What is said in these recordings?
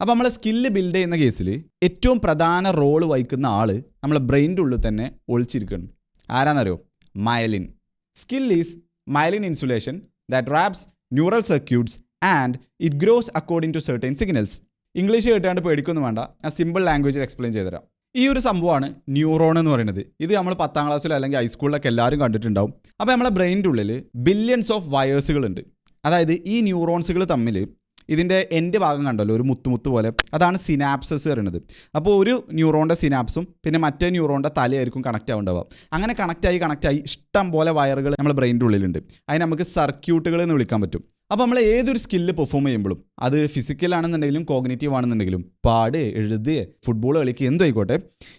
അപ്പോൾ നമ്മൾ skill build ചെയ്യുന്ന കേസിൽ ഏറ്റവും പ്രധാന റോള് വഹിക്കുന്ന ആൾ നമ്മളെ ബ്രെയിനിൻ്റെ ഉള്ളിൽ തന്നെ ഒളിച്ചിരിക്കണം. ആരാന്നറിയോ? Myelin. Skill is myelin insulation that wraps neural circuits and it grows according to certain signals. English കേട്ടാണ്ട് പേടിക്കൊന്നും വേണ്ട, ഞാൻ സിമ്പിൾ ലാംഗ്വേജിൽ എക്സ്പ്ലെയിൻ ചെയ്തുതരാം. ഈ ഒരു സംഭവമാണ് ന്യൂറോൺ എന്ന് പറയുന്നത്. ഇത് നമ്മൾ 10ാം ക്ലാസ്സിലോ അല്ലെങ്കിൽ ഹൈസ്കൂളിലൊക്കെ എല്ലാവരും കണ്ടിട്ടുണ്ടാവും. അപ്പോൾ നമ്മളെ ബ്രെയിനിൻ്റെ ഉള്ളിൽ ബില്യൺസ് ഓഫ് വയേഴ്സുകളുണ്ട്. അതായത് ഈ ന്യൂറോൺസുകൾ തമ്മിൽ ഇതിൻ്റെ എൻ്റെ ഭാഗം കണ്ടല്ലോ, ഒരു മുത്ത് പോലെ, അതാണ് സിനാപ്സസ് പറയുന്നത്. അപ്പോൾ ഒരു ന്യൂറോണിൻ്റെ സിനാപ്സും പിന്നെ മറ്റേ ന്യൂറോണിൻ്റെ തലയായിരിക്കും കണക്റ്റ് ആവുണ്ടാവുക. അങ്ങനെ കണക്റ്റായി ഇഷ്ടം പോലെ വയറുകൾ നമ്മുടെ ബ്രെയിനിൻ്റെ ഉള്ളിലുണ്ട്. അതിന് നമുക്ക് സർക്യൂട്ടുകൾ എന്ന് വിളിക്കാൻ പറ്റും. അപ്പോൾ നമ്മൾ ഏതൊരു സ്കില്ല് പെർഫോം ചെയ്യുമ്പോഴും, അത് ഫിസിക്കലാണെന്നുണ്ടെങ്കിലും കോഗ്നിറ്റീവ് ആണെന്നുണ്ടെങ്കിലും, പാട്, എഴുതുക, ഫുട്ബോൾ കളിക്കുക, എന്തോ ആയിക്കോട്ടെ,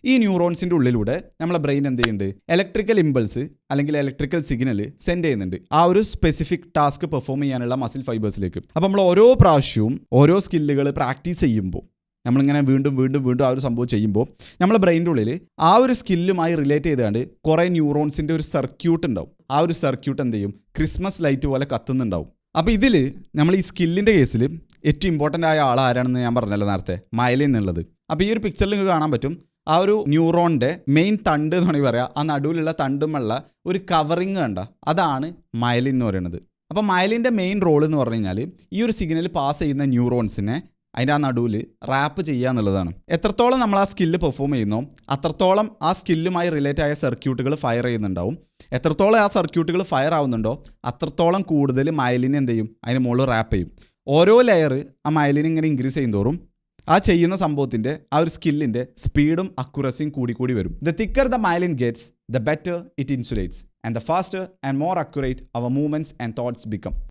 ഈ ന്യൂറോൺസിൻ്റെ ഉള്ളിലൂടെ നമ്മളെ ബ്രെയിൻ എന്ത് ചെയ്യുന്നുണ്ട്? ഇലക്ട്രിക്കൽ ഇമ്പൾസ് അല്ലെങ്കിൽ ഇലക്ട്രിക്കൽ സിഗ്നൽ സെൻഡ് ചെയ്യുന്നുണ്ട് ആ ഒരു സ്പെസിഫിക് ടാസ്ക് പെർഫോം ചെയ്യാനുള്ള മസിൽ ഫൈബേഴ്സിലേക്ക്. അപ്പോൾ നമ്മൾ ഓരോ പ്രാവശ്യവും ഓരോ സ്കില്ലുകൾ പ്രാക്ടീസ് ചെയ്യുമ്പോൾ, നമ്മളിങ്ങനെ വീണ്ടും ആ ഒരു സംഭവം ചെയ്യുമ്പോൾ നമ്മളെ ബ്രെയിനിൻ്റെ ഉള്ളിൽ ആ ഒരു സ്കില്ലുമായി റിലേറ്റ് ചെയ്തുകൊണ്ട് കുറേ ന്യൂറോൺസിൻ്റെ ഒരു സർക്യൂട്ട് ഉണ്ടാവും. ആ ഒരു സർക്യൂട്ട് എന്ത് ചെയ്യും? ക്രിസ്മസ് ലൈറ്റ് പോലെ കത്തുന്നുണ്ടാവും. അപ്പോൾ ഇതിൽ നമ്മൾ ഈ സ്കില്ലിൻ്റെ കേസിൽ ഏറ്റവും ഇമ്പോർട്ടൻ്റ് ആയ ആൾ ആരാണെന്ന് ഞാൻ പറഞ്ഞല്ലോ നേരത്തെ, മയലിൻ എന്നുള്ളത്. അപ്പോൾ ഈ ഒരു പിക്ചറിൽ നിങ്ങൾക്ക് കാണാൻ പറ്റും ആ ഒരു ന്യൂറോണിൻ്റെ മെയിൻ തണ്ട് എന്ന് വേണമെങ്കിൽ പറയാം. ആ നടുവിലുള്ള തണ്ടുമുള്ള ഒരു കവറിങ് കണ്ട, അതാണ് മയലിൻ എന്ന് പറയുന്നത്. അപ്പോൾ മയലിൻ്റെ മെയിൻ റോൾ എന്ന് പറഞ്ഞു കഴിഞ്ഞാൽ ഈ ഒരു സിഗ്നൽ പാസ് ചെയ്യുന്ന ന്യൂറോൺസിനെ അതിൻ്റെ ആ നടുവിൽ റാപ്പ് ചെയ്യുക എന്നുള്ളതാണ്. എത്രത്തോളം നമ്മൾ ആ സ്കില്ല് പെർഫോം ചെയ്യുന്നോ അത്രത്തോളം ആ സ്കില്ലുമായി റിലേറ്റ് ആയ സർക്യൂട്ടുകൾ ഫയർ ചെയ്യുന്നുണ്ടാവും. എത്രത്തോളം ആ സർക്യൂട്ടുകൾ ഫയർ ആവുന്നുണ്ടോ അത്രത്തോളം കൂടുതൽ മയലിൻ എന്ത് ചെയ്യും? അതിന് മുകളിൽ റാപ്പ് ചെയ്യും. ഓരോ ലെയർ ആ മയലിൻ ഇങ്ങനെ ഇൻക്രീസ് ചെയ്യുന്നതോറും ആ ചെയ്യുന്ന സംഭവത്തിൻ്റെ ആ ഒരു സ്കില്ലിൻ്റെ സ്പീഡും അക്യുറസിയും കൂടി വരും. The thicker the myelin gets, the better it insulates, and the faster and more accurate our movements and thoughts become.